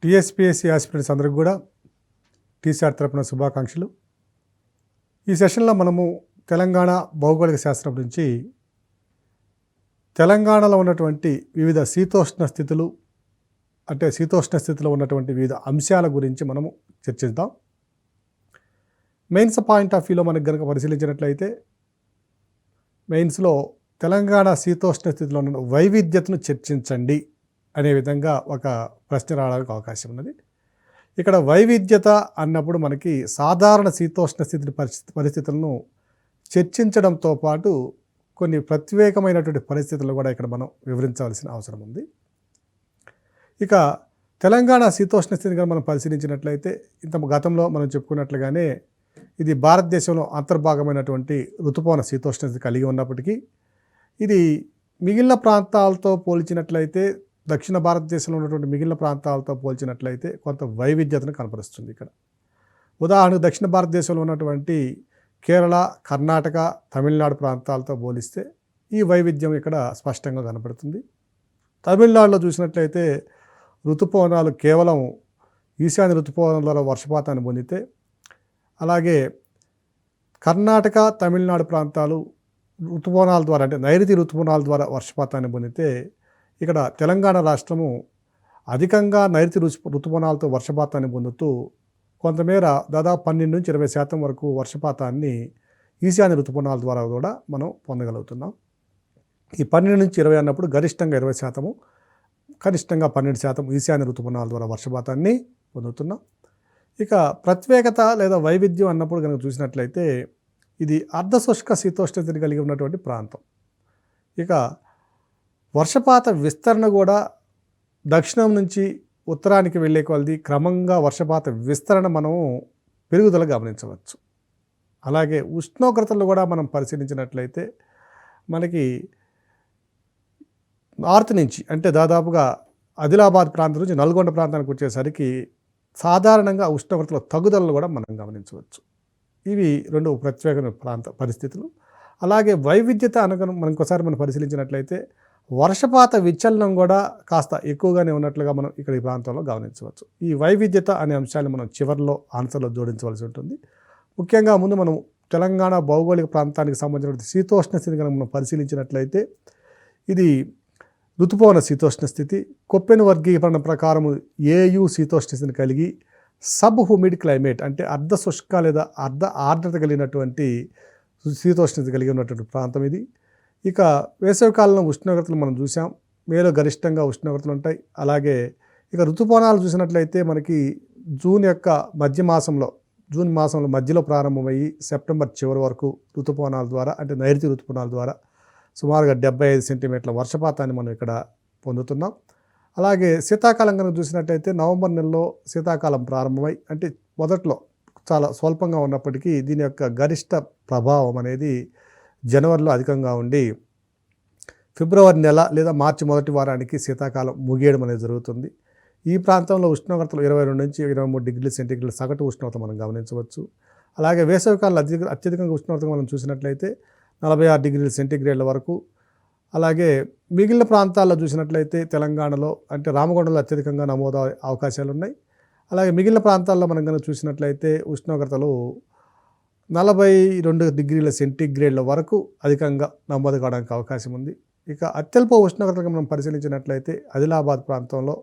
TSPSC aspirants అందరికి కూడా టీసాట్ తరపున శుభాకాంక్షలు. ఈ సెషన్లో మనము తెలంగాణ భౌగోళిక శాస్త్రం నుంచి తెలంగాణలో ఉన్నటువంటి వివిధ శీతోష్ణ స్థితులు, అంటే శీతోష్ణ స్థితిలో ఉన్నటువంటి వివిధ అంశాల గురించి మనము చర్చిద్దాం. మెయిన్స్ పాయింట్ ఆఫ్ వ్యూలో మనకు కనుక పరిశీలించినట్లయితే మెయిన్స్లో తెలంగాణ శీతోష్ణ స్థితిలో ఉన్న వైవిధ్యతను చర్చించండి అనే విధంగా ఒక ప్రశ్న రావడానికి అవకాశం ఉన్నది. ఇక్కడ వైవిధ్యత అన్నప్పుడు మనకి సాధారణ శీతోష్ణ స్థితి పరిస్థితులను చర్చించడంతో పాటు కొన్ని ప్రత్యేకమైనటువంటి పరిస్థితులు కూడా ఇక్కడ మనం వివరించవలసిన అవసరం ఉంది. ఇక తెలంగాణ శీతోష్ణ స్థితిని మనం పరిశీలించినట్లయితే గతంలో మనం చెప్పుకున్నట్లుగానే ఇది భారతదేశంలో అంతర్భాగమైనటువంటి ఋతుపవన శీతోష్ణ స్థితి కలిగి ఉన్నప్పటికీ ఇది మిగిలిన ప్రాంతాలతో పోల్చినట్లయితే, దక్షిణ భారతదేశంలో ఉన్నటువంటి మిగిలిన ప్రాంతాలతో పోల్చినట్లయితే కొంత వైవిధ్యతను కనపరుస్తుంది. ఇక్కడ ఉదాహరణకు దక్షిణ భారతదేశంలో ఉన్నటువంటి కేరళ, కర్ణాటక, తమిళనాడు ప్రాంతాలతో పోలిస్తే ఈ వైవిధ్యం ఇక్కడ స్పష్టంగా కనపడుతుంది. తమిళనాడులో చూసినట్లయితే ఋతుపవనాలు కేవలం ఈశాన్య ఋతుపవనం ద్వారా వర్షపాతాన్ని పొందితే, అలాగే కర్ణాటక, తమిళనాడు ప్రాంతాలు ఋతుపవనాల ద్వారా, అంటే నైరుతి ఋతుపవనాల ద్వారా వర్షపాతాన్ని పొందితే, ఇక్కడ తెలంగాణ రాష్ట్రము అధికంగా నైరుతి ఋతుపవనాలతో వర్షపాతాన్ని పొందుతూ కొంతమేర దాదాపు 12 నుంచి 20% వరకు వర్షపాతాన్ని ఈశాన్య ఋతుపవనాల ద్వారా కూడా మనం పొందగలుగుతున్నాం. ఈ 12 నుంచి 20 అన్నప్పుడు గరిష్టంగా 20%, కనిష్టంగా 12% ఈశాన్య ఋతుపవనాల ద్వారా వర్షపాతాన్ని పొందుతున్నాం. ఇక ప్రత్యేకత లేదా వైవిధ్యం అన్నప్పుడు కనుక చూసినట్లయితే ఇది అర్ధశుష్క శీతోష్ణ స్థితిని కలిగి ఉన్నటువంటి ప్రాంతం. ఇక వర్షపాత విస్తరణ కూడా దక్షిణం నుంచి ఉత్తరానికి వెళ్ళే కొలది క్రమంగా వర్షపాత విస్తరణ మనము పెరుగుదల గమనించవచ్చు. అలాగే ఉష్ణోగ్రతలు కూడా మనం పరిశీలించినట్లయితే మనకి నార్త్ నుంచి, అంటే దాదాపుగా ఆదిలాబాద్ ప్రాంతం నుంచి నల్గొండ ప్రాంతానికి వచ్చేసరికి సాధారణంగా ఉష్ణోగ్రతల తగ్గుదలను కూడా మనం గమనించవచ్చు. ఇవి రెండు ప్రత్యేకమైన ప్రాంత పరిస్థితులు. అలాగే వైవిధ్యత మనం ఇంకోసారి మనం పరిశీలించినట్లయితే వర్షపాత విచలనం కూడా కాస్త ఎక్కువగానే ఉన్నట్లుగా మనం ఇక్కడ ఈ ప్రాంతంలో గమనించవచ్చు. ఈ వైవిధ్యత అనే అంశాన్ని మనం చివరిలో ఆన్సర్లో జోడించవలసి ఉంటుంది. ముఖ్యంగా ముందు మనం తెలంగాణ భౌగోళిక ప్రాంతానికి సంబంధించిన శీతోష్ణ స్థితి కనుక మనం పరిశీలించినట్లయితే ఇది ఋతుపవన శీతోష్ణ స్థితి. కొప్పెన్ వర్గీకరణ ప్రకారం ఏయు శీతోష్ణ స్థితిని కలిగి సబ్ హ్యూమిడ్ క్లైమేట్, అంటే అర్ధ శుష్క లేదా అర్ధ ఆర్ద్రత కలిగినటువంటి శీతోష్ణ స్థితి కలిగి ఉన్నటువంటి ప్రాంతం ఇది. ఇక వేసవికాలంలో ఉష్ణోగ్రతలు మనం చూసాం, మేలో గరిష్టంగా ఉష్ణోగ్రతలు ఉంటాయి. అలాగే ఇక ఋతుపవనాలు చూసినట్లయితే మనకి జూన్ మాసంలో మధ్యలో ప్రారంభమయ్యి సెప్టెంబర్ చివరి వరకు ఋతుపవనాల ద్వారా, అంటే నైరుతి ఋతుపవనాల ద్వారా సుమారుగా 75 సెంటీమీటర్ల వర్షపాతాన్ని మనం ఇక్కడ పొందుతున్నాం. అలాగే శీతాకాలం కనుక చూసినట్లయితే నవంబర్ నెలలో శీతాకాలం ప్రారంభమై, అంటే మొదట్లో చాలా స్వల్పంగా ఉన్నప్పటికీ దీని యొక్క గరిష్ట ప్రభావం అనేది జనవరిలో అధికంగా ఉండి ఫిబ్రవరి నెల లేదా మార్చి మొదటి వారానికి శీతాకాలం ముగియడం అనేది జరుగుతుంది. ఈ ప్రాంతంలో ఉష్ణోగ్రతలు 22 నుంచి 23 డిగ్రీల సెంటీగ్రేడ్ సగటు ఉష్ణోగ్రత మనం గమనించవచ్చు. అలాగే వేసవికాలంలో అత్యధికంగా ఉష్ణోగ్రత మనం చూసినట్లయితే 46 డిగ్రీల సెంటీగ్రేడ్ల వరకు. అలాగే మిగిలిన ప్రాంతాల్లో చూసినట్లయితే తెలంగాణలో, అంటే రామగుండంలో అత్యధికంగా నమోదు అవకాశాలు ఉన్నాయి. అలాగే మిగిలిన ప్రాంతాల్లో మనం కనుక చూసినట్లయితే ఉష్ణోగ్రతలు 42 డిగ్రీల సెంటీగ్రేడ్ల వరకు అధికంగా నమోదు కావడానికి అవకాశం ఉంది. ఇక అత్యల్ప ఉష్ణోగ్రతలు మనం పరిశీలించినట్లయితే ఆదిలాబాద్ ప్రాంతంలో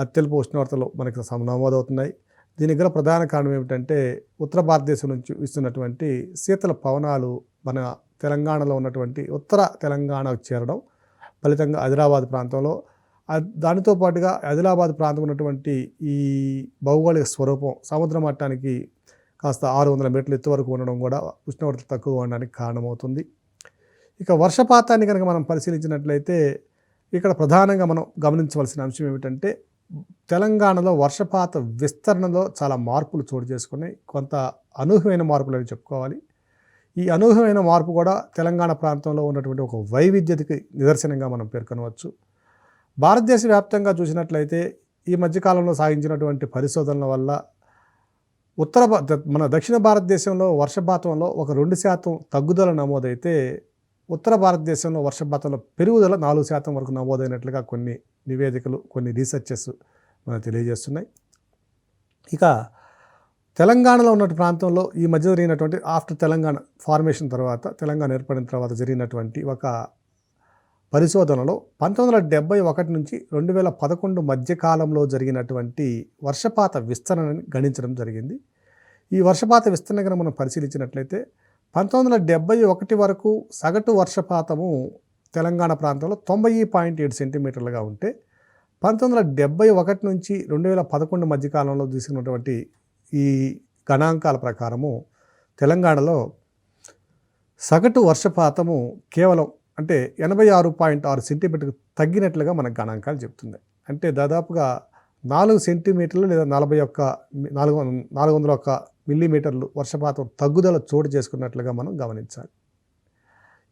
అత్యల్ప ఉష్ణోగ్రతలు మనకి నమోదవుతున్నాయి. దీనికి గల ప్రధాన కారణం ఏమిటంటే ఉత్తర భారతదేశం నుంచి వీస్తున్నటువంటి శీతల పవనాలు మన తెలంగాణలో ఉన్నటువంటి ఉత్తర తెలంగాణకు చేరడం ఫలితంగా ఆదిలాబాద్ ప్రాంతంలో, దానితో పాటుగా ఆదిలాబాద్ ప్రాంతం ఉన్నటువంటి ఈ భౌగోళిక స్వరూపం సముద్ర మట్టానికి కాస్త 600 మీటర్ల ఎత్తు వరకు ఉండడం కూడా ఉష్ణోగ్రత తక్కువ ఉండడానికి కారణమవుతుంది. ఇక వర్షపాతాన్ని కనుక మనం పరిశీలించినట్లయితే ఇక్కడ ప్రధానంగా మనం గమనించవలసిన అంశం ఏమిటంటే తెలంగాణలో వర్షపాత విస్తరణలో చాలా మార్పులు చోటు చేసుకున్నాయి. కొంత అనూహ్యమైన మార్పులు అని చెప్పుకోవాలి. ఈ అనూహ్యమైన మార్పు కూడా తెలంగాణ ప్రాంతంలో ఉన్నటువంటి ఒక వైవిధ్యతకి నిదర్శనంగా మనం పేర్కొనవచ్చు. భారతదేశ వ్యాప్తంగా చూసినట్లయితే ఈ మధ్యకాలంలో సాగించినటువంటి పరిశోధనల వల్ల మన దక్షిణ భారతదేశంలో వర్షపాతంలో ఒక 2% తగ్గుదల నమోదైతే ఉత్తర భారతదేశంలో వర్షపాతంలో పెరుగుదల 4% వరకు నమోదైనట్లుగా కొన్ని నివేదికలు, కొన్ని రీసెర్చెస్ మనకు తెలియజేస్తున్నాయి. ఇక తెలంగాణలో ఉన్న ప్రాంతంలో ఈ మధ్య జరిగినటువంటి ఆఫ్టర్ తెలంగాణ ఫార్మేషన్ తర్వాత, తెలంగాణ ఏర్పడిన తర్వాత జరిగినటువంటి ఒక పరిశోధనలో 1971 నుంచి 2011 మధ్యకాలంలో జరిగినటువంటి వర్షపాత విస్తరణని గణించడం జరిగింది. ఈ వర్షపాత విస్తరణ కనుక మనం పరిశీలించినట్లయితే 1971 వరకు సగటు వర్షపాతము తెలంగాణ ప్రాంతంలో 90.7 సెంటీమీటర్లుగా ఉంటే 1971 నుంచి 2011 మధ్యకాలంలో తీసుకున్నటువంటి ఈ గణాంకాల ప్రకారము తెలంగాణలో సగటు వర్షపాతము కేవలం అంటే 86.6 సెంటీమీటర్లకు తగ్గినట్లుగా మనకు గణాంకాలు చెప్తున్నాయి. అంటే దాదాపుగా 4 సెంటీమీటర్లు లేదా 401 మిల్లీమీటర్లు వర్షపాతం తగ్గుదల చోటు చేసుకున్నట్లుగా మనం గమనించాలి.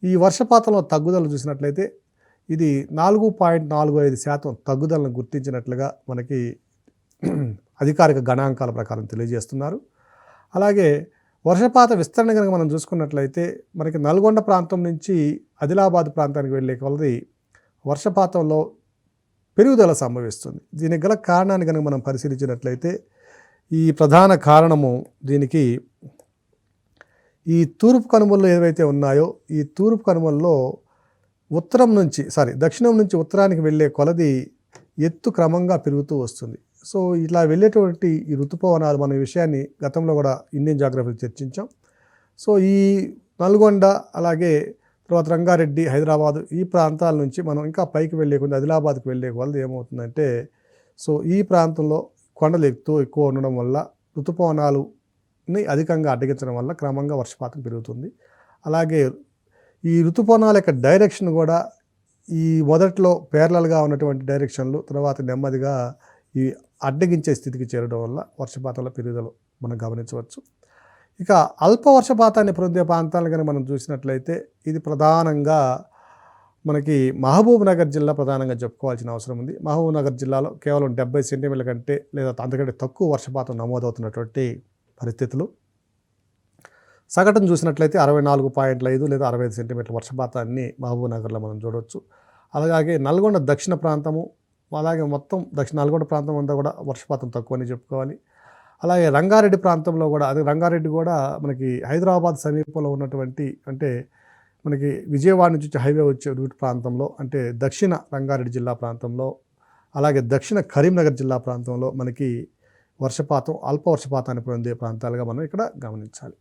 ఈ వర్షపాతంలో తగ్గుదల చూసినట్లయితే ఇది 4.45% తగ్గుదలను గుర్తించినట్లుగా మనకి అధికారిక గణాంకాల ప్రకారం తెలియజేస్తున్నారు. అలాగే వర్షపాత విస్తరణ కనుక మనం చూసుకున్నట్లయితే మనకి నల్గొండ ప్రాంతం నుంచి ఆదిలాబాద్ ప్రాంతానికి వెళ్ళే కొలది వర్షపాతంలో పెరుగుదల సంభవిస్తుంది. దీనికి గల కారణాన్ని కనుక మనం పరిశీలించినట్లయితే ఈ ప్రధాన కారణము దీనికి ఈ తూర్పు కనుమలు ఏవైతే ఉన్నాయో ఈ తూర్పు కనుమల్లో దక్షిణం నుంచి ఉత్తరానికి వెళ్ళే కొలది ఎత్తు క్రమంగా పెరుగుతూ వస్తుంది. సో ఇలా వెళ్ళేటువంటి ఈ ఋతుపవనాలు మన విషయాన్ని గతంలో కూడా ఇండియన్ జాగ్రఫీలో చర్చించాం. సో ఈ నల్గొండ అలాగే తర్వాత రంగారెడ్డి, హైదరాబాదు ఈ ప్రాంతాల నుంచి మనం ఇంకా పైకి వెళ్ళే కొద్ది ఆదిలాబాద్కి వెళ్ళే కొలది ఏమవుతుందంటే సో ఈ ప్రాంతంలో కొండలు ఎక్కువ ఉండడం వల్ల ఋతుపవనాలని అధికంగా అడ్డగించడం వల్ల క్రమంగా వర్షపాతం పెరుగుతుంది. అలాగే ఈ ఋతుపవనాల యొక్క డైరెక్షన్ కూడా ఈ మొదట్లో పేర్లల్గా ఉన్నటువంటి డైరెక్షన్లు తర్వాత నెమ్మదిగా ఈ అడ్డగించే స్థితికి చేరడం వల్ల వర్షపాతాల పెరుగుదల మనం గమనించవచ్చు. ఇక అల్ప వర్షపాతాన్ని పొందే ప్రాంతాలను కనుక మనం చూసినట్లయితే ఇది ప్రధానంగా మనకి మహబూబ్ నగర్ జిల్లా ప్రధానంగా చెప్పుకోవాల్సిన అవసరం ఉంది. మహబూబ్ నగర్ జిల్లాలో కేవలం 70 సెంటీమీటర్ల కంటే లేదా అంతకంటే తక్కువ వర్షపాతం నమోదవుతున్నటువంటి పరిస్థితులు. సగటును చూసినట్లయితే 64.5 లేదా 65 సెంటీమీటర్ల వర్షపాతాన్ని మహబూబ్ నగర్లో మనం చూడవచ్చు. అలాగే నల్గొండ దక్షిణ ప్రాంతము అలాగే మొత్తం నల్గొండ ప్రాంతం అంతా కూడా వర్షపాతం తక్కువని చెప్పుకోవాలి. అలాగే రంగారెడ్డి ప్రాంతంలో కూడా రంగారెడ్డి కూడా మనకి హైదరాబాద్ సమీపంలో ఉన్నటువంటి అంటే మనకి విజయవాడ నుంచి హైవే వచ్చే రూట్ ప్రాంతంలో అంటే దక్షిణ రంగారెడ్డి జిల్లా ప్రాంతంలో అలాగే దక్షిణ కరీంనగర్ జిల్లా ప్రాంతంలో మనకి వర్షపాతం అల్ప వర్షపాతాన్ని పొందే ప్రాంతాలుగా మనం ఇక్కడ గమనించాలి.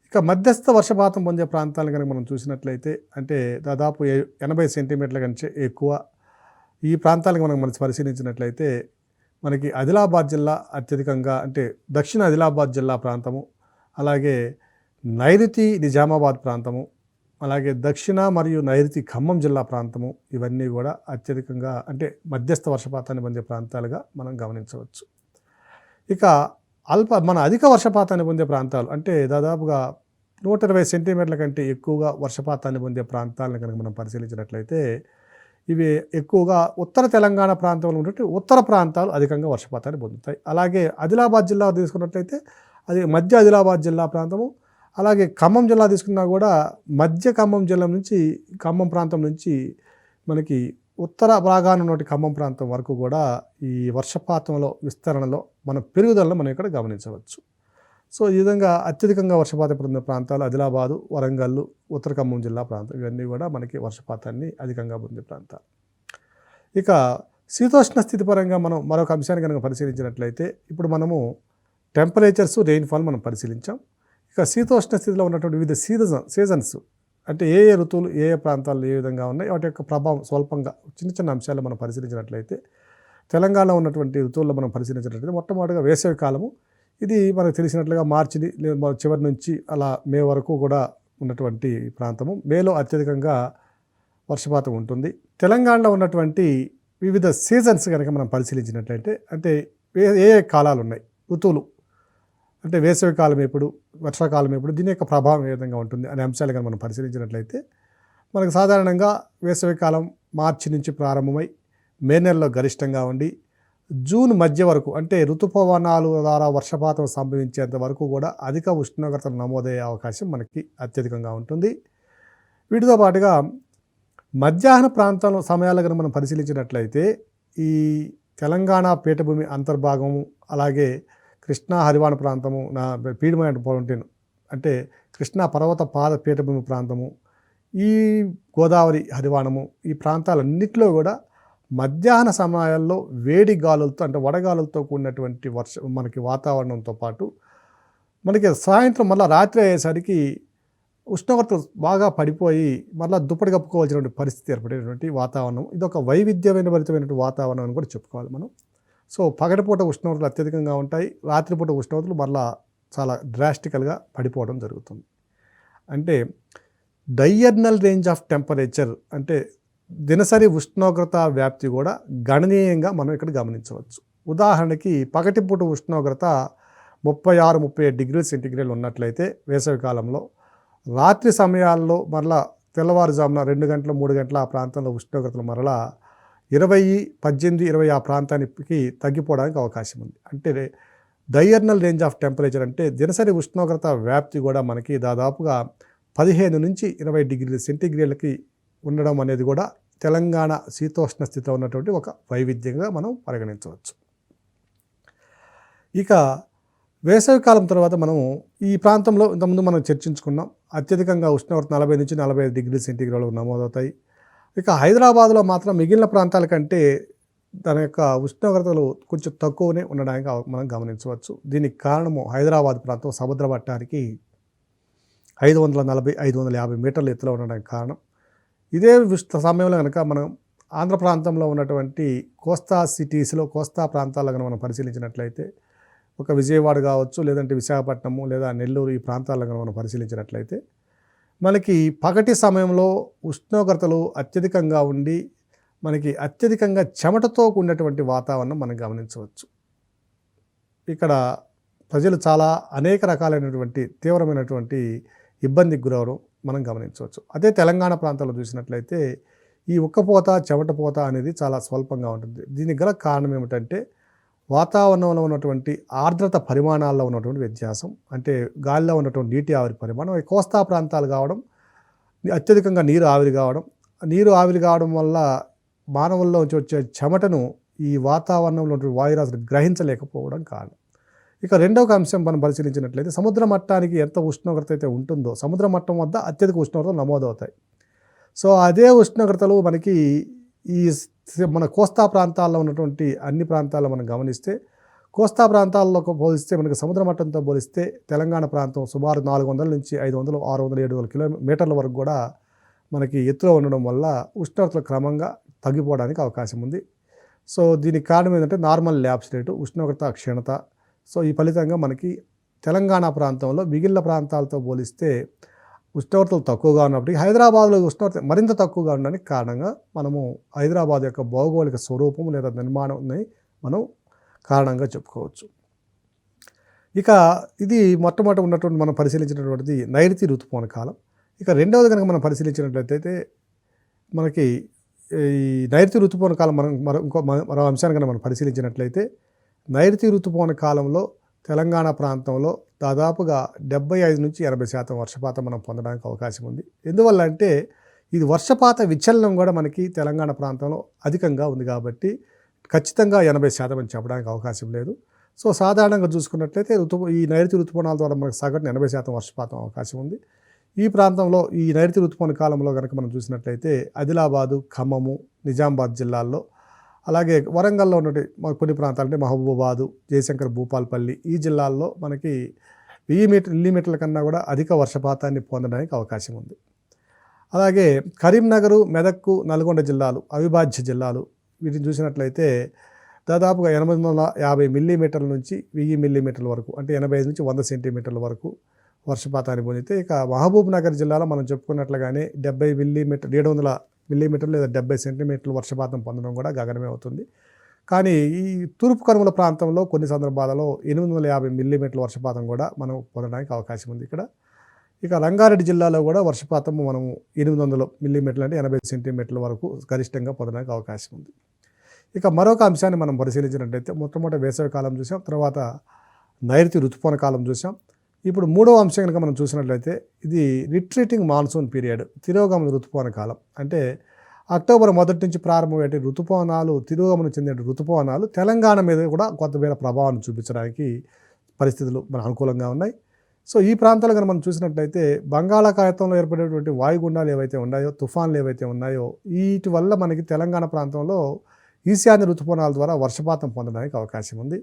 ఇక మధ్యస్థ వర్షపాతం పొందే ప్రాంతాలను కనుక మనం చూసినట్లయితే అంటే దాదాపు 80 సెంటీమీటర్ల కంటే ఎక్కువ ఈ ప్రాంతాలకు మనం పరిశీలించినట్లయితే మనకి ఆదిలాబాద్ జిల్లా అత్యధికంగా అంటే దక్షిణ ఆదిలాబాద్ జిల్లా ప్రాంతము అలాగే నైరుతి నిజామాబాద్ ప్రాంతము అలాగే దక్షిణ మరియు నైరుతి ఖమ్మం జిల్లా ప్రాంతము ఇవన్నీ కూడా అత్యధికంగా అంటే మధ్యస్థ వర్షపాతాన్ని పొందే ప్రాంతాలుగా మనం గమనించవచ్చు. ఇక మన అధిక వర్షపాతాన్ని పొందే ప్రాంతాలు అంటే దాదాపుగా 120 సెంటీమీటర్ల కంటే ఎక్కువగా వర్షపాతాన్ని పొందే ప్రాంతాలను కనుక మనం పరిశీలించినట్లయితే ఇవి ఎక్కువగా ఉత్తర తెలంగాణ ప్రాంతంలో ఉన్నటువంటి ఉత్తర ప్రాంతాలు అధికంగా వర్షపాతాన్ని పొందుతాయి. అలాగే ఆదిలాబాద్ జిల్లా తీసుకున్నట్లయితే అది మధ్య ఆదిలాబాద్ జిల్లా ప్రాంతము అలాగే ఖమ్మం జిల్లా తీసుకున్నా కూడా మధ్య ఖమ్మం జిల్లా నుంచి ఖమ్మం ప్రాంతం నుంచి మనకి ఉత్తర భాగాన ఉన్నటువంటి ఖమ్మం ప్రాంతం వరకు కూడా ఈ వర్షపాతంలో విస్తరణలో మన పెరుగుదలను మనం ఇక్కడ గమనించవచ్చు. సో ఈ విధంగా అత్యధికంగా వర్షపాతం పొందిన ప్రాంతాలు ఆదిలాబాదు, వరంగల్, ఉత్తర ఖమ్మం జిల్లా ప్రాంతం ఇవన్నీ కూడా మనకి వర్షపాతాన్ని అధికంగా పొందే ప్రాంతాలు. ఇక శీతోష్ణ స్థితి పరంగా మనం మరొక అంశాన్ని కనుక పరిశీలించినట్లయితే ఇప్పుడు మనము టెంపరేచర్స్, రెయిన్ఫాల్ మనం పరిశీలించాం. ఇక శీతోష్ణ స్థితిలో ఉన్నటువంటి వివిధ సీజన్స్ అంటే ఏ ఋతువులు ఏ ప్రాంతాల్లో ఏ విధంగా ఉన్నాయి వాటి యొక్క ప్రభావం స్వల్పంగా చిన్న అంశాలు మనం పరిశీలించినట్లయితే తెలంగాణలో ఉన్నటువంటి ఋతువుల్లో మనం పరిశీలించినట్లయితే మొట్టమొదటిగా వేసవి కాలము. ఇది మనకు తెలిసినట్లుగా మార్చి చివరి నుంచి అలా మే వరకు కూడా ఉన్నటువంటి ప్రాంతము. మేలో అత్యధికంగా వర్షపాతం ఉంటుంది. తెలంగాణలో ఉన్నటువంటి వివిధ సీజన్స్ కనుక మనం పరిశీలించినట్లయితే అంటే ఏ కాలాలు ఉన్నాయి ఋతువులు అంటే వేసవి కాలం ఎప్పుడు, వర్షాకాలం ఎప్పుడు, దీని యొక్క ప్రభావం ఏ విధంగా ఉంటుంది అనే అంశాలు కనుక మనం పరిశీలించినట్లయితే మనకు సాధారణంగా వేసవి కాలం మార్చి నుంచి ప్రారంభమై మే నెలలో గరిష్టంగా ఉండి జూన్ మధ్య వరకు అంటే ఋతుపవనాలు ద్వారా వర్షపాతం సంభవించేంత వరకు కూడా అధిక ఉష్ణోగ్రతలు నమోదయ్యే అవకాశం మనకి అత్యధికంగా ఉంటుంది. వీటితో పాటుగా మధ్యాహ్న ప్రాంతంలో సమయాలు కనుక మనం పరిశీలించినట్లయితే ఈ తెలంగాణ పీఠభూమి అంతర్భాగము, అలాగే కృష్ణా హరివాణ ప్రాంతము, పీఠమైన మౌంటైన్ అంటే కృష్ణా పర్వత పాద పీఠభూమి ప్రాంతము, ఈ గోదావరి హరివాణము, ఈ ప్రాంతాలన్నింటిలో కూడా మధ్యాహ్న సమయాల్లో వేడి గాలులతో అంటే వడగాలులతో కూడినటువంటి మనకి వాతావరణంతో పాటు మనకి సాయంత్రం మళ్ళీ రాత్రి అయ్యేసరికి ఉష్ణోగ్రతలు బాగా పడిపోయి మళ్ళీ దుప్పటి కప్పుకోవాల్సినటువంటి పరిస్థితి ఏర్పడేటువంటి వాతావరణం. ఇది ఒక వైవిధ్యమైనటువంటి వాతావరణం అని కూడా చెప్పుకోవాలి మనం. సో పగటిపూట ఉష్ణోగ్రతలు అత్యధికంగా ఉంటాయి, రాత్రిపూట ఉష్ణోగ్రతలు మళ్ళీ చాలా డ్రాస్టికల్గా పడిపోవడం జరుగుతుంది. అంటే డయర్నల్ రేంజ్ ఆఫ్ టెంపరేచర్ అంటే దినసరి ఉష్ణోగ్రత వ్యాప్తి కూడా గణనీయంగా మనం ఇక్కడ గమనించవచ్చు. ఉదాహరణకి పగటిపూట ఉష్ణోగ్రత 36-37 డిగ్రీల సెంటీగ్రేడ్ ఉన్నట్లయితే వేసవి కాలంలో, రాత్రి సమయాల్లో మరలా తెల్లవారుజామున 2 గంటలు 3 గంటల ఆ ప్రాంతంలో ఉష్ణోగ్రతలు మరలా 20, 18, 20 ఆ ప్రాంతానికి తగ్గిపోవడానికి అవకాశం ఉంది. అంటే డయర్నల్ రేంజ్ ఆఫ్ టెంపరేచర్ అంటే దినసరి ఉష్ణోగ్రత వ్యాప్తి కూడా మనకి దాదాపుగా 15 నుంచి 20 డిగ్రీల సెంటీగ్రేడ్లకి ఉండడం అనేది కూడా తెలంగాణ శీతోష్ణ స్థితిలో ఉన్నటువంటి ఒక వైవిధ్యంగా మనం పరిగణించవచ్చు. ఇక వేసవికాలం తర్వాత మనం ఈ ప్రాంతంలో ఇంతకుముందు మనం చర్చించుకున్నాం, అత్యధికంగా ఉష్ణోగ్రత 40 నుంచి 45 డిగ్రీల సెంటీగ్రేడ్లు నమోదవుతాయి. ఇక హైదరాబాద్లో మాత్రం మిగిలిన ప్రాంతాల కంటే దాని యొక్క ఉష్ణోగ్రతలు కొంచెం తక్కువనే ఉండడానికి మనం గమనించవచ్చు. దీనికి కారణము హైదరాబాద్ ప్రాంతం సముద్ర మట్టానికి 540-550 మీటర్ల ఎత్తులో ఉండడానికి కారణం. ఇదే సమయంలో కనుక మనం ఆంధ్ర ప్రాంతంలో ఉన్నటువంటి కోస్తా సిటీస్లో, కోస్తా ప్రాంతాల్లో కనుక మనం పరిశీలించినట్లయితే, ఒక విజయవాడ కావచ్చు, లేదంటే విశాఖపట్నము లేదా నెల్లూరు ఈ ప్రాంతాల్లో కనుక మనం పరిశీలించినట్లయితే మనకి పగటి సమయంలో ఉష్ణోగ్రతలు అత్యధికంగా ఉండి మనకి అత్యధికంగా చెమటతో కూడినటువంటి వాతావరణం మనం గమనించవచ్చు. ఇక్కడ ప్రజలు చాలా అనేక రకాలైనటువంటి తీవ్రమైనటువంటి ఇబ్బందికి గురవడం మనం గమనించవచ్చు. అదే తెలంగాణ ప్రాంతాల్లో చూసినట్లయితే ఈ ఉక్కపోత, చెమటపోత అనేది చాలా స్వల్పంగా ఉంటుంది. దీనికి గల కారణం ఏమిటంటే వాతావరణంలో ఉన్నటువంటి ఆర్ద్రత పరిమాణాల్లో ఉన్నటువంటి వ్యత్యాసం. అంటే గాలిలో ఉన్నటువంటి నీటి ఆవిరి పరిమాణం కోస్తా ప్రాంతాలు కావడం, అత్యధికంగా నీరు ఆవిరి కావడం వల్ల మానవుల్లో వచ్చే చెమటను ఈ వాతావరణంలో ఉన్నటువంటి వాయురాశులు గ్రహించలేకపోవడం కారణం. ఇక రెండవ అంశం మనం పరిశీలించినట్లయితే సముద్ర మట్టానికి ఎంత ఉష్ణోగ్రత అయితే ఉంటుందో సముద్ర మట్టం వద్ద అత్యధిక ఉష్ణోగ్రతలు నమోదవుతాయి. సో అదే ఉష్ణోగ్రతలు మనకి ఈ మన కోస్తా ప్రాంతాల్లో ఉన్నటువంటి అన్ని ప్రాంతాల్లో మనం గమనిస్తే, కోస్తా ప్రాంతాల్లో పోలిస్తే మనకి సముద్ర మట్టంతో పోలిస్తే తెలంగాణ ప్రాంతం సుమారు 400 నుంచి 500, 600, 700 కిలోమీటర్ల వరకు కూడా మనకి ఎత్తులో ఉండడం వల్ల ఉష్ణోగ్రతలు క్రమంగా తగ్గిపోవడానికి అవకాశం ఉంది. సో దీనికి కారణం ఏంటంటే నార్మల్ ల్యాబ్స్ రేటు, ఉష్ణోగ్రత క్షీణత. సో ఈ ఫలితంగా మనకి తెలంగాణ ప్రాంతంలో మిగిలిన ప్రాంతాలతో పోలిస్తే ఉష్ణోగ్రతలు తక్కువగా ఉన్నప్పటికీ హైదరాబాద్లో ఉష్ణోగ్రత మరింత తక్కువగా ఉండడానికి కారణంగా మనము హైదరాబాద్ యొక్క భౌగోళిక స్వరూపం లేదా నిర్మాణాన్ని మనం కారణంగా చెప్పుకోవచ్చు. ఇక ఇది మొట్టమొదటి ఉన్నటువంటి మనం పరిశీలించినటువంటిది నైరుతి ఋతుపవన కాలం. ఇక రెండవది కనుక మనం పరిశీలించినట్లయితే మనకి ఈ నైరుతి ఋతుపవన కాలం మరో అంశాన్ని కనుక మనం పరిశీలించినట్లయితే నైరుతి ఋతుపవన కాలంలో తెలంగాణ ప్రాంతంలో దాదాపుగా 75 నుంచి 80% వర్షపాతం మనం పొందడానికి అవకాశం ఉంది. ఎందువల్ల అంటే ఇది వర్షపాత విచలనం కూడా మనకి తెలంగాణ ప్రాంతంలో అధికంగా ఉంది కాబట్టి ఖచ్చితంగా 80% అని చెప్పడానికి అవకాశం లేదు. సో సాధారణంగా చూసుకున్నట్లయితే ఈ నైరుతి ఋతుపవనాల ద్వారా మనకు సగటున 80% వర్షపాతం అవకాశం ఉంది. ఈ ప్రాంతంలో ఈ నైరుతి ఋతుపవన కాలంలో కనుక మనం చూసినట్లయితే ఆదిలాబాదు, ఖమ్మము, నిజామాబాద్ జిల్లాల్లో, అలాగే వరంగల్లో ఉన్నటువంటి కొన్ని ప్రాంతాలు అంటే మహబూబాబాదు, జయశంకర్ భూపాల్పల్లి ఈ జిల్లాల్లో మనకి 1000 మిల్లీమీటర్ల కన్నా కూడా అధిక వర్షపాతాన్ని పొందడానికి అవకాశం ఉంది. అలాగే కరీంనగర్, మెదక్, నల్గొండ జిల్లాలు అవిభాజ్య జిల్లాలు, వీటిని చూసినట్లయితే దాదాపుగా 850 మిల్లీమీటర్ల నుంచి 1000 మిల్లీమీటర్ల వరకు అంటే 85 నుంచి 100 సెంటీమీటర్ల వరకు వర్షపాతాన్ని పొందితే, ఇక మహబూబ్ నగర్ జిల్లాలో మనం చెప్పుకున్నట్లుగానే 700 మిల్లీమీటర్లు లేదా 70 సెంటీమీటర్లు వర్షపాతం పొందడం కూడా గగనమే అవుతుంది. కానీ ఈ తూర్పు కనుమల ప్రాంతంలో కొన్ని సందర్భాలలో 850 మిల్లీమీటర్ల వర్షపాతం కూడా మనం పొందడానికి అవకాశం ఉంది ఇక్కడ. ఇక రంగారెడ్డి జిల్లాలో కూడా వర్షపాతం మనము 800 మిల్లీమీటర్లు అంటే 80 సెంటీమీటర్ల వరకు గరిష్టంగా పొందడానికి అవకాశం ఉంది. ఇక మరొక అంశాన్ని మనం పరిశీలించినట్లయితే మొట్టమొదటి వేసవి కాలం చూసాం, తర్వాత నైరుతి ఋతుపవన కాలం చూసాం. ఇప్పుడు మూడవ అంశం కనుక మనం చూసినట్లయితే ఇది రిట్రీటింగ్ మాన్సూన్ పీరియడ్, తిరోగమన ఋతుపవన కాలం. అంటే అక్టోబర్ మొదటి నుంచి ప్రారంభమయ్యే ఋతుపవనాలు తిరోగమనం చెందే ఋతుపవనాలు తెలంగాణ మీద కూడా కొంతమేర ప్రభావాన్ని చూపించడానికి పరిస్థితులు మన అనుకూలంగా ఉన్నాయి. సో ఈ ప్రాంతాలు కనుక మనం చూసినట్లయితే బంగాళాఖాతంలో ఏర్పడేటువంటి వాయుగుండాలు ఏవైతే ఉన్నాయో, తుఫాన్లు ఏవైతే ఉన్నాయో, వీటి వల్ల మనకి తెలంగాణ ప్రాంతంలో ఈశాన్య ఋతుపవనాల ద్వారా వర్షపాతం పొందడానికి అవకాశం ఉంది.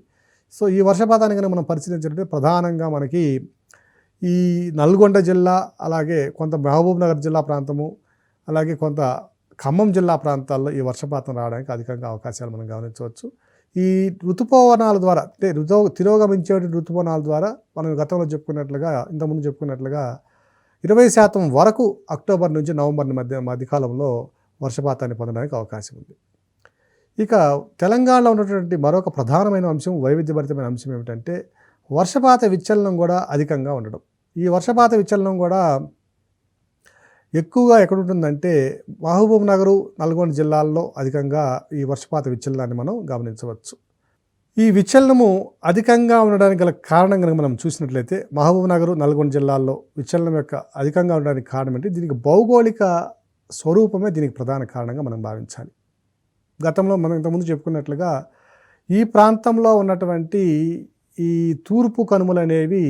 సో ఈ వర్షపాతాన్ని కనుక మనం పరిశీలించినట్లయితే ప్రధానంగా మనకి ఈ నల్గొండ జిల్లా, అలాగే కొంత మహబూబ్ నగర్ జిల్లా ప్రాంతము, అలాగే కొంత ఖమ్మం జిల్లా ప్రాంతాల్లో ఈ వర్షపాతం రావడానికి అధికంగా అవకాశాలు మనం గమనించవచ్చు. ఈ ఋతుపవనాల ద్వారా అంటే తిరోగమించే ఋతుపవనాల ద్వారా మనం గతంలో చెప్పుకున్నట్లుగా, ఇంతకుముందు చెప్పుకున్నట్లుగా 20% వరకు అక్టోబర్ నుంచి నవంబర్ మధ్యకాలంలో వర్షపాతాన్ని పొందడానికి అవకాశం ఉంది. ఇక తెలంగాణలో ఉన్నటువంటి మరొక ప్రధానమైన అంశం, వైవిధ్యభరితమైన అంశం ఏమిటంటే వర్షపాత విచలనం కూడా అధికంగా ఉండడం. ఈ వర్షపాత విచలనం కూడా ఎక్కువగా ఎక్కడుంటుందంటే మహబూబ్ నగరు, నల్గొండ జిల్లాల్లో అధికంగా ఈ వర్షపాత విచలనాన్ని మనం గమనించవచ్చు. ఈ విచలనము అధికంగా ఉండడానికి గల కారణం కనుక మనం చూసినట్లయితే మహబూబ్ నగరు, నల్గొండ జిల్లాల్లో విచలనం యొక్క అధికంగా ఉండడానికి కారణం ఏంటి? దీనికి భౌగోళిక స్వరూపమే దీనికి ప్రధాన కారణంగా మనం భావించాలి. గతంలో మనం ఇంతకుముందు చెప్పుకున్నట్లుగా ఈ ప్రాంతంలో ఉన్నటువంటి ఈ తూర్పు కనుమలు అనేవి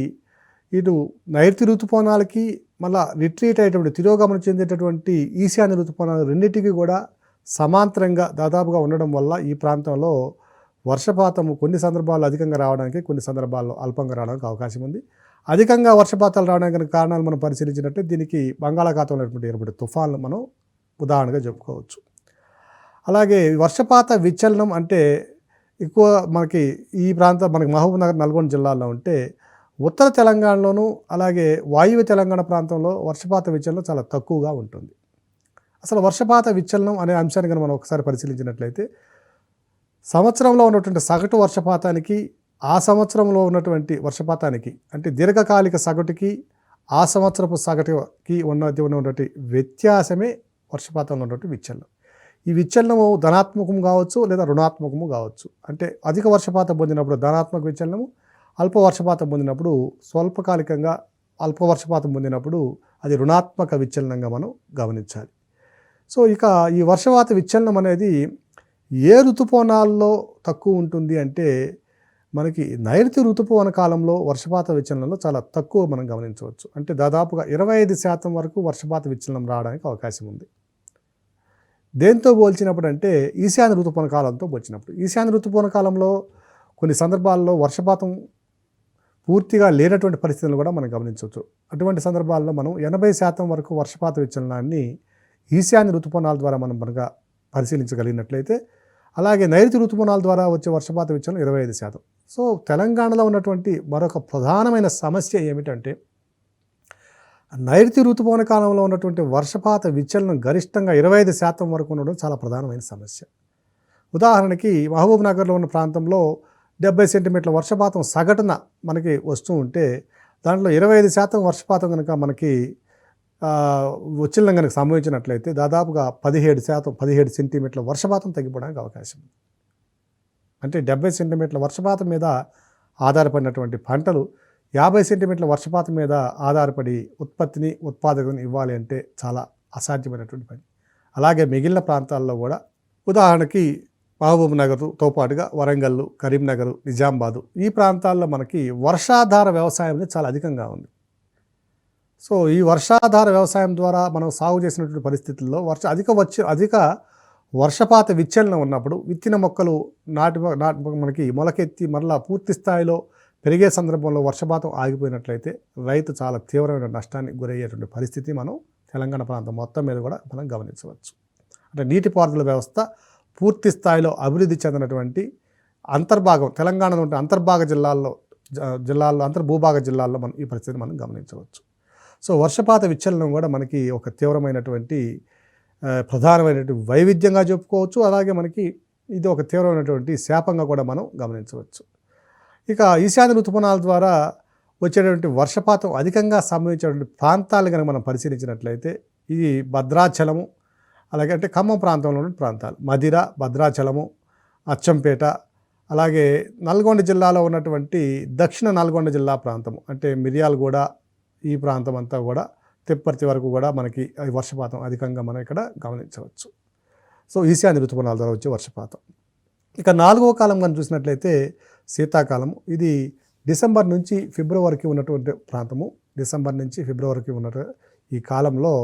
ఇటు నైరుతి ఋతుపవనాలకి మళ్ళా రిట్రీట్ అయ్యేటువంటి తిరోగమనం చెందేటటువంటి ఈశాన్య ఋతుపవనాలు రెండింటికి కూడా సమాంతరంగా దాదాపుగా ఉండడం వల్ల ఈ ప్రాంతంలో వర్షపాతము కొన్ని సందర్భాల్లో అధికంగా రావడానికి, కొన్ని సందర్భాల్లో అల్పంగా రావడానికి అవకాశం ఉంది. అధికంగా వర్షపాతాలు రావడానికి కారణాలు మనం పరిశీలించినట్లయితే దీనికి బంగాళాఖాతంలో ఏర్పడే తుఫాన్లు మనం ఉదాహరణగా చెప్పుకోవచ్చు. అలాగే వర్షపాత విచలనం అంటే ఎక్కువ మనకి ఈ ప్రాంతం మనకి మహబూబ్ నగర్, నల్గొండ జిల్లాల్లో ఉంటే ఉత్తర తెలంగాణలోను అలాగే వాయువ్య తెలంగాణ ప్రాంతంలో వర్షపాత విచలనం చాలా తక్కువగా ఉంటుంది. అసలు వర్షపాత విచలనం అనే అంశాన్ని కనుక మనం ఒకసారి పరిశీలించినట్లయితే సంవత్సరంలో ఉన్నటువంటి సగటు వర్షపాతానికి, ఆ సంవత్సరంలో ఉన్నటువంటి వర్షపాతానికి అంటే దీర్ఘకాలిక సగటుకి ఆ సంవత్సరపు సగటుకి ఉన్నటువంటి వ్యత్యాసమే వర్షపాతంలో ఉన్నటువంటి విచలనం. ఈ విచలనము ధనాత్మకము కావచ్చు లేదా రుణాత్మకము కావచ్చు. అంటే అధిక వర్షపాతం పొందినప్పుడు ధనాత్మక విచలనము, అల్ప వర్షపాతం పొందినప్పుడు స్వల్పకాలికంగా అల్ప వర్షపాతం పొందినప్పుడు అది రుణాత్మక విచలనంగా మనం గమనించాలి. సో ఇక ఈ వర్షపాత విచలనం అనేది ఏ ఋతుపవనాల్లో తక్కువ ఉంటుంది అంటే మనకి నైరుతి ఋతుపవన కాలంలో వర్షపాత విచలనంలో చాలా తక్కువ మనం గమనించవచ్చు. అంటే దాదాపుగా 25% వరకు వర్షపాత విచలనం రావడానికి అవకాశం ఉంది. దేంతో పోల్చినప్పుడు అంటే ఈశాన్య ఋతుపవన కాలంతో పోల్చినప్పుడు. ఈశాన్య ఋతుపవన కాలంలో కొన్ని సందర్భాల్లో వర్షపాతం పూర్తిగా లేనటువంటి పరిస్థితులను కూడా మనం గమనించవచ్చు. అటువంటి సందర్భాల్లో మనం 80% వరకు వర్షపాత విచలనాన్ని ఈశాన్య ఋతుపవనాల ద్వారా మనం మనగా పరిశీలించగలిగినట్లయితే, అలాగే నైరుతి ఋతుపవనాల ద్వారా వచ్చే వర్షపాత విచలనం 25%. సో తెలంగాణలో ఉన్నటువంటి మరొక ప్రధానమైన సమస్య ఏమిటంటే నైరుతి ఋతుపవన కాలంలో ఉన్నటువంటి వర్షపాత విచలనం గరిష్టంగా 25% వరకు ఉండడం చాలా ప్రధానమైన సమస్య. ఉదాహరణకి మహబూబ్ నగర్లో ఉన్న ప్రాంతంలో 70 సెంటీమీటర్ల వర్షపాతం సగటున మనకి వస్తూ ఉంటే దాంట్లో 25% వర్షపాతం కనుక మనకి విచలనం కనుక సంభవించినట్లయితే దాదాపుగా 17 సెంటీమీటర్ల వర్షపాతం తగ్గిపోవడానికి అవకాశం ఉంది. అంటే 70 సెంటీమీటర్ల వర్షపాతం మీద ఆధారపడినటువంటి పంటలు 50 సెంటీమీటర్ల వర్షపాతం మీద ఆధారపడి ఉత్పాదకతను ఇవ్వాలి అంటే చాలా అసాధ్యమైనటువంటి పని. అలాగే మిగిలిన ప్రాంతాల్లో కూడా ఉదాహరణకి మహబూబ్ నగర్తో పాటుగా వరంగల్, కరీంనగర్, నిజామాబాదు ఈ ప్రాంతాల్లో మనకి వర్షాధార వ్యవసాయం అనేది చాలా అధికంగా ఉంది. సో ఈ వర్షాధార వ్యవసాయం ద్వారా మనం సాగు చేసినటువంటి పరిస్థితుల్లో అధిక వర్షపాత విచలనం ఉన్నప్పుడు విత్తిన మొక్కలు మనకి మొలకెత్తి మరలా పూర్తి స్థాయిలో పెరిగే సందర్భంలో వర్షపాతం ఆగిపోయినట్లయితే రైతు చాలా తీవ్రమైన నష్టానికి గురయ్యేటువంటి పరిస్థితి మనం తెలంగాణ ప్రాంతం మొత్తం మీద కూడా మనం గమనించవచ్చు. అంటే నీటిపారుదల వ్యవస్థ పూర్తి స్థాయిలో అభివృద్ధి చెందినటువంటి అంతర్భాగం తెలంగాణలో ఉంటే అంతర్భాగ జిల్లాల్లో అంతర్భూభాగ జిల్లాల్లో మనం ఈ పరిస్థితిని మనం గమనించవచ్చు. సో వర్షపాత విచలనం కూడా మనకి ఒక తీవ్రమైనటువంటి ప్రధానమైనటువంటి వైవిధ్యంగా చెప్పుకోవచ్చు. అలాగే మనకి ఇది ఒక తీవ్రమైనటువంటి శాపంగా కూడా మనం గమనించవచ్చు. ఇక ఈశాన్య ఋతుపవనాల ద్వారా వచ్చేటువంటి వర్షపాతం అధికంగా సంభవించేటువంటి ప్రాంతాలు కనుక మనం పరిశీలించినట్లయితే ఇది భద్రాచలము, అలాగే అంటే ఖమ్మం ప్రాంతంలో ఉన్న ప్రాంతాలు మధిర, భద్రాచలము, అచ్చంపేట, అలాగే నల్గొండ జిల్లాలో ఉన్నటువంటి దక్షిణ నల్గొండ జిల్లా ప్రాంతము అంటే మిర్యాలగూడ ఈ ప్రాంతం అంతా కూడా తిప్పర్తి వరకు కూడా మనకి వర్షపాతం అధికంగా మనం ఇక్కడ గమనించవచ్చు. సో ఈశాన్య ఋతుపవనాల ద్వారా వచ్చే వర్షపాతం. ఇక 4వ కాలం కానీ చూసినట్లయితే శీతాకాలము. ఇది డిసెంబర్ నుంచి ఫిబ్రవరి వరకు ఉన్నటువంటి ప్రాంతము. డిసెంబర్ నుంచి ఫిబ్రవరి వరకు ఉన్న ఈ కాలంలో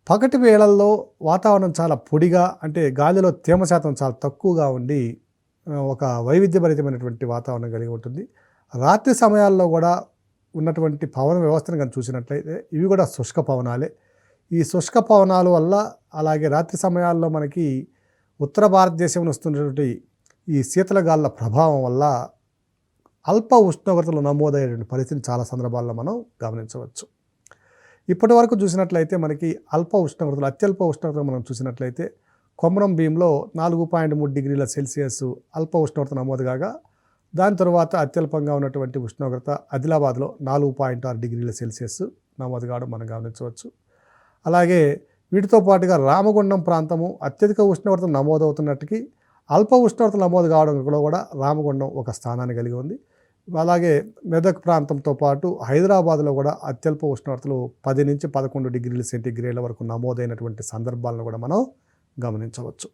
పగటి వేళల్లో వాతావరణం చాలా పొడిగా, అంటే గాలిలో తేమ శాతం చాలా తక్కువగా ఉండి ఒక వైవిధ్యభరితమైనటువంటి వాతావరణం కలిగి ఉంటుంది. రాత్రి సమయాల్లో కూడా ఉన్నటువంటి పవన వ్యవస్థను కానీ చూసినట్లయితే ఇవి కూడా శుష్క పవనాలే. ఈ శుష్క పవనాల వల్ల, అలాగే రాత్రి సమయాల్లో మనకి ఉత్తర భారతదేశంలో వస్తున్నటువంటి ఈ శీతలగాలుల ప్రభావం వల్ల అల్ప ఉష్ణోగ్రతలు నమోదయ్యేటువంటి పరిస్థితిని చాలా సందర్భాల్లో మనం గమనించవచ్చు. ఇప్పటి వరకు చూసినట్లయితే మనకి అల్ప ఉష్ణోగ్రతలు, అత్యల్ప ఉష్ణోగ్రతలు మనం చూసినట్లయితే కొమరం భీంలో 4.3 డిగ్రీల సెల్సియస్ అల్ప ఉష్ణోగ్రత నమోదు కాగా, దాని తర్వాత అత్యల్పంగా ఉన్నటువంటి ఉష్ణోగ్రత ఆదిలాబాద్లో 4.6 డిగ్రీల సెల్సియస్ నమోదు కావడం మనం గమనించవచ్చు. అలాగే వీటితో పాటుగా రామగుండం ప్రాంతము అత్యధిక ఉష్ణోగ్రత నమోదవుతున్నట్టుకి అల్ప ఉష్ణోగ్రత నమోదు కావడంలో కూడా రామగుండం ఒక స్థానాన్ని కలిగి ఉంది. అలాగే మెదక్ ప్రాంతంతో పాటు హైదరాబాద్లో కూడా అత్యల్ప ఉష్ణోగ్రతలు 10 నుంచి 11 డిగ్రీల సెంటీగ్రేడ్ల వరకు నమోదైనటువంటి సందర్భాలను కూడా మనం గమనించవచ్చు.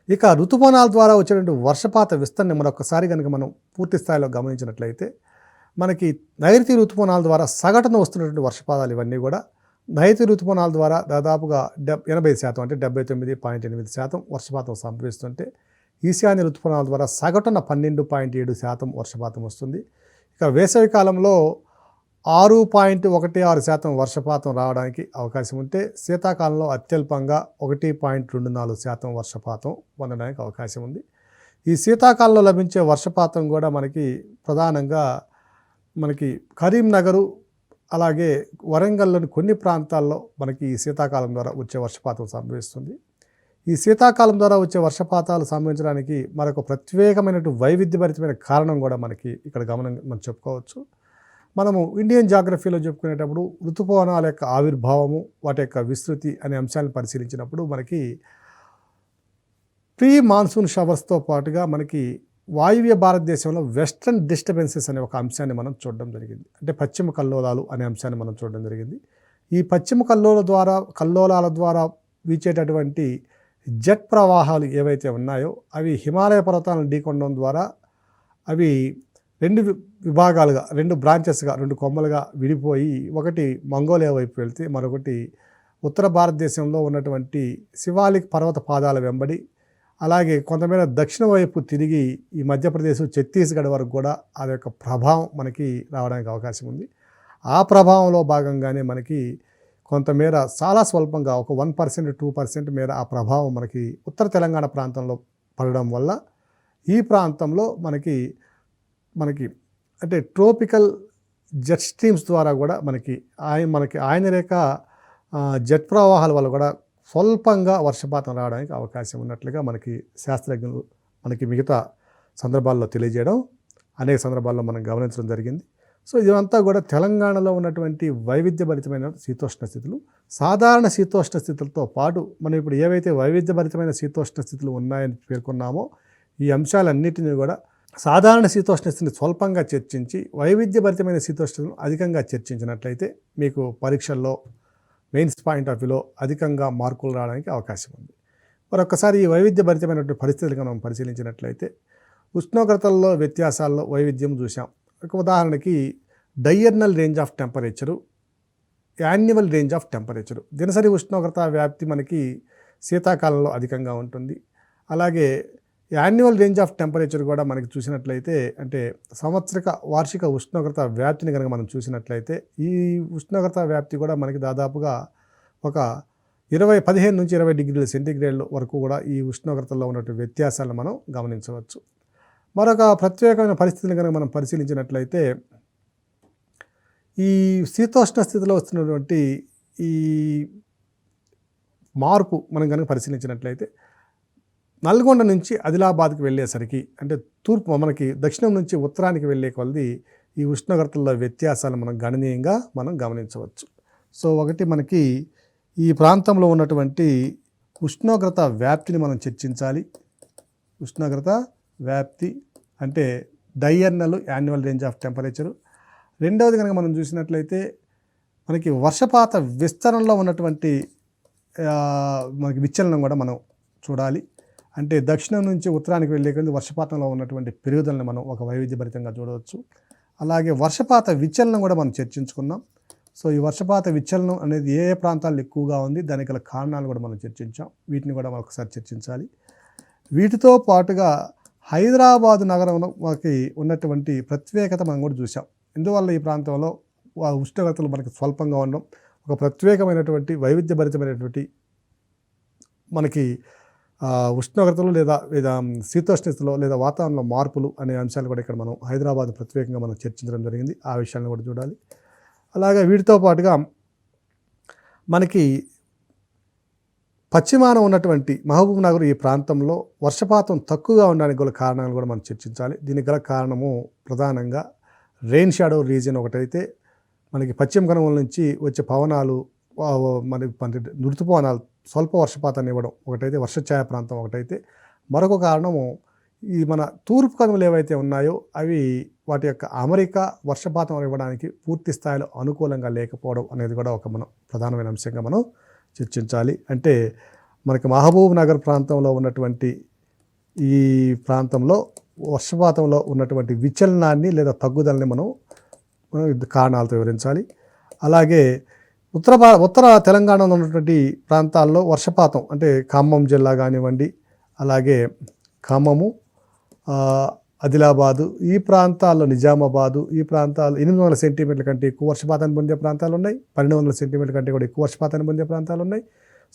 ఇక ఋతుపవనాల ద్వారా వచ్చేటువంటి వర్షపాత విస్తరణ మరొకసారి కనుక మనం పూర్తి స్థాయిలో గమనించినట్లయితే మనకి నైరుతి ఋతుపవనాల ద్వారా సగటున వస్తున్నటువంటి వర్షపాతాలు ఇవన్నీ కూడా నైరుతి ఋతుపవనాల ద్వారా దాదాపుగా 80% అంటే 79.8% వర్షపాతం సంభవిస్తుంటే, ఈశాన్య ఋతుపవనాల ద్వారా సగటున 12.7% వర్షపాతం వస్తుంది. ఇక వేసవి కాలంలో 6.16% వర్షపాతం రావడానికి అవకాశం ఉంటే, శీతాకాలంలో అత్యల్పంగా 1.24% వర్షపాతం పొందడానికి అవకాశం ఉంది. ఈ శీతాకాలంలో లభించే వర్షపాతం కూడా మనకి ప్రధానంగా మనకి కరీంనగరు, అలాగే వరంగల్లోని కొన్ని ప్రాంతాల్లో మనకి ఈ శీతాకాలం ద్వారా వచ్చే వర్షపాతం సంభవిస్తుంది. ఈ శీతాకాలం ద్వారా వచ్చే వర్షపాతాలు సంభవించడానికి మరొక ప్రత్యేకమైనటువంటి వైవిధ్యభరితమైన కారణం కూడా మనకి ఇక్కడ మనం చెప్పుకోవచ్చు. మనము ఇండియన్ జాగ్రఫీలో చెప్పుకునేటప్పుడు ఋతుపవనాల యొక్క ఆవిర్భావము, వాటి యొక్క విస్తృతి అనే అంశాలను పరిశీలించినప్పుడు మనకి ప్రీ మాన్సూన్ షవర్స్తో పాటుగా మనకి వాయువ్య భారతదేశంలో వెస్ట్రన్ డిస్టర్బెన్సెస్ అనే ఒక అంశాన్ని మనం చూడడం జరిగింది. అంటే పశ్చిమ కల్లోలాలు అనే అంశాన్ని మనం చూడడం జరిగింది. ఈ పశ్చిమ కల్లోలాల ద్వారా వీచేటటువంటి జెట్ ప్రవాహాలు ఏవైతే ఉన్నాయో అవి హిమాలయ పర్వతాలను ఢీకొనడం ద్వారా అవి 2 విభాగాలుగా, 2 బ్రాంచెస్గా, 2 కొమ్మలుగా విడిపోయి, ఒకటి మంగోలియా వైపు వెళ్తే మరొకటి ఉత్తర భారతదేశంలో ఉన్నటువంటి శివాలిక్ పర్వత పాదాల వెంబడి, అలాగే కొంతమేర దక్షిణ వైపు తిరిగి ఈ మధ్యప్రదేశ్, ఛత్తీస్గఢ్ వరకు కూడా అది యొక్క ప్రభావం మనకి రావడానికి అవకాశం ఉంది. ఆ ప్రభావంలో భాగంగానే మనకి కొంతమేర చాలా స్వల్పంగా ఒక 1%, 2% మేర ఆ ప్రభావం మనకి ఉత్తర తెలంగాణ ప్రాంతంలో పడడం వల్ల ఈ ప్రాంతంలో మనకి అంటే ట్రోపికల్ జెట్ స్ట్రీమ్స్ ద్వారా కూడా మనకి ఆయన రేఖ జెట్ ప్రవాహాల వల్ల కూడా స్వల్పంగా వర్షపాతం రావడానికి అవకాశం ఉన్నట్లుగా మనకి శాస్త్రజ్ఞులు మనకి మిగతా సందర్భాల్లో తెలియజేయడం అనేక సందర్భాల్లో మనం గమనించడం జరిగింది. సో ఇదంతా కూడా తెలంగాణలో ఉన్నటువంటి వైవిధ్యభరితమైన శీతోష్ణ స్థితులు. సాధారణ శీతోష్ణ స్థితులతో పాటు మనం ఇప్పుడు ఏవైతే వైవిధ్యభరితమైన శీతోష్ణ స్థితులు ఉన్నాయని పేర్కొన్నామో ఈ అంశాలన్నిటినీ కూడా సాధారణ శీతోష్ణ స్థితిని స్వల్పంగా చర్చించి వైవిధ్యభరితమైన శీతోష్ణను అధికంగా చర్చించినట్లయితే మీకు పరీక్షల్లో మెయిన్స్ పాయింట్ ఆఫ్ వ్యూలో అధికంగా మార్కులు రావడానికి అవకాశం ఉంది. మరొకసారి ఈ వైవిధ్యభరితమైనటువంటి పరిస్థితులను మనం పరిశీలించినట్లయితే ఉష్ణోగ్రతల్లో వ్యత్యాసాల్లో వైవిధ్యం చూసాం. ఒక ఉదాహరణకి diurnal range of temperature, annual range of temperature. దినసరి ఉష్ణోగ్రత వ్యాప్తి మనకి శీతాకాలంలో అధికంగా ఉంటుంది. అలాగే యాన్యువల్ రేంజ్ ఆఫ్ టెంపరేచర్ కూడా మనకి చూసినట్లయితే, అంటే వార్షిక ఉష్ణోగ్రత వ్యాప్తిని కనుక మనం చూసినట్లయితే ఈ ఉష్ణోగ్రత వ్యాప్తి కూడా మనకి దాదాపుగా ఒక 15 నుంచి 20 డిగ్రీల సెంటీగ్రేడ్ వరకు కూడా ఈ ఉష్ణోగ్రతల్లో ఉన్నటువంటి వ్యత్యాసాలను మనం గమనించవచ్చు. మరొక ప్రత్యేకమైన పరిస్థితిని కనుక మనం పరిశీలించినట్లయితే ఈ శీతోష్ణ స్థితిలో వస్తున్నటువంటి ఈ మార్పు మనం కనుక పరిశీలించినట్లయితే నల్గొండ నుంచి ఆదిలాబాద్కి వెళ్ళేసరికి, అంటే తూర్పు మనకి దక్షిణం నుంచి ఉత్తరానికి వెళ్ళే కొలది ఈ ఉష్ణోగ్రతల్లో వ్యత్యాసాలు మనం గణనీయంగా గమనించవచ్చు. సో ఒకటి మనకి ఈ ప్రాంతంలో ఉన్నటువంటి ఉష్ణోగ్రత వ్యాప్తిని మనం చర్చించాలి. ఉష్ణోగ్రత వ్యాప్తి అంటే diurnal annual range of temperature. రెండవది కనుక మనం చూసినట్లయితే మనకి వర్షపాత విస్తరణలో ఉన్నటువంటి మనకి విచలనం కూడా మనం చూడాలి. అంటే దక్షిణం నుంచి ఉత్తరానికి వెళ్ళే కొద్దీ వర్షపాతంలో ఉన్నటువంటి పెరుగుదలను మనం ఒక వైవిధ్యభరితంగా చూడవచ్చు. అలాగే వర్షపాత విచలనం కూడా మనం చర్చించుకున్నాం. సో ఈ వర్షపాత విచలనం అనేది ఏ ఏ ప్రాంతాల్లో ఎక్కువగా ఉంది, దానికి గల కారణాలు కూడా మనం చర్చించాం. వీటిని కూడా మనం ఒకసారి చర్చించాలి. వీటితో పాటుగా హైదరాబాద్ నగరంలో మనకి ఉన్నటువంటి ప్రత్యేకత మనం కూడా చూసాం. ఎందువల్ల ఈ ప్రాంతంలో ఉష్ణోగ్రతలు మనకి స్వల్పంగా ఉండడం, ఒక ప్రత్యేకమైనటువంటి వైవిధ్యభరితమైనటువంటి మనకి ఉష్ణోగ్రతలు లేదా శీతోష్ణస్థితిలో లేదా వాతావరణంలో మార్పులు అనే అంశాలు కూడా ఇక్కడ మనం హైదరాబాద్ ప్రత్యేకంగా మనం చర్చించడం జరిగింది. ఆ విషయాలను కూడా చూడాలి. అలాగే వీటితో పాటుగా మనకి పశ్చిమాన ఉన్నటువంటి మహబూబ్ నగర్ ఈ ప్రాంతంలో వర్షపాతం తక్కువగా ఉండడానికి గల కారణాలు కూడా మనం చర్చించాలి. దీనికి గల కారణము ప్రధానంగా రెయిన్ షాడో రీజియన్ ఒకటైతే, మనకి పశ్చిమ కనుమల నుంచి వచ్చే పవనాలు మన ఋతుపవనాలు స్వల్ప వర్షపాతాన్ని ఇవ్వడం ఒకటైతే, వర్షఛాయ ప్రాంతం ఒకటైతే, మరొక కారణము ఈ మన తూర్పు కనుమలు ఏవైతే ఉన్నాయో అవి వాటి యొక్క అమరిక వర్షపాతం ఇవ్వడానికి పూర్తి స్థాయిలో అనుకూలంగా లేకపోవడం అనేది కూడా ఒక మనం ప్రధానమైన అంశంగా మనం చర్చించాలి. అంటే మనకి మహబూబ్ నగర్ ప్రాంతంలో ఉన్నటువంటి ఈ ప్రాంతంలో వర్షపాతంలో ఉన్నటువంటి విచలనాన్ని లేదా తగ్గుదలని మనం కారణాలతో వివరించాలి. అలాగే ఉత్తర తెలంగాణలో ఉన్నటువంటి ప్రాంతాల్లో వర్షపాతం అంటే ఖమ్మం జిల్లా కానివ్వండి, అలాగే ఖమ్మము, ఆదిలాబాదు, ఈ ప్రాంతాల్లో నిజామాబాదు, ఈ ప్రాంతాలు 800 సెంటీమీటర్ల కంటే ఎక్కువ వర్షపాతాన్ని పొందే ప్రాంతాలు ఉన్నాయి. 1200 సెంటీమీటర్ల కంటే కూడా ఎక్కువ వర్షపాతాన్ని పొందే ప్రాంతాలు ఉన్నాయి.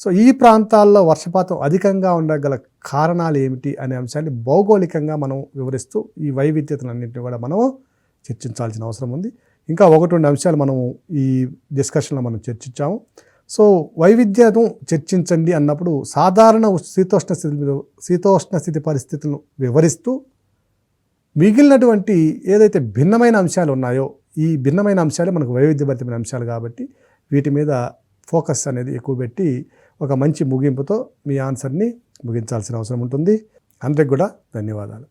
సో ఈ ప్రాంతాల్లో వర్షపాతం అధికంగా ఉండగల కారణాలు ఏమిటి అనే అంశాన్ని భౌగోళికంగా మనం వివరిస్తూ ఈ వైవిధ్యతలన్నింటినీ కూడా మనం చర్చించాల్సిన అవసరం ఉంది. ఇంకా 1-2 అంశాలు మనం ఈ డిస్కషన్లో మనం చర్చించాము. సో వైవిధ్యతను చర్చించండి అన్నప్పుడు సాధారణ శీతోష్ణ స్థితి పరిస్థితులను వివరిస్తూ మిగిలినటువంటి ఏదైతే భిన్నమైన అంశాలు ఉన్నాయో ఈ భిన్నమైన అంశాలే మనకు వైవిధ్యభరితమైన అంశాలు కాబట్టి వీటి మీద ఫోకస్ అనేది ఎక్కువ పెట్టి ఒక మంచి ముగింపుతో మీ ఆన్సర్ని ముగించాల్సిన అవసరం ఉంటుంది. అందరికి కూడా ధన్యవాదాలు.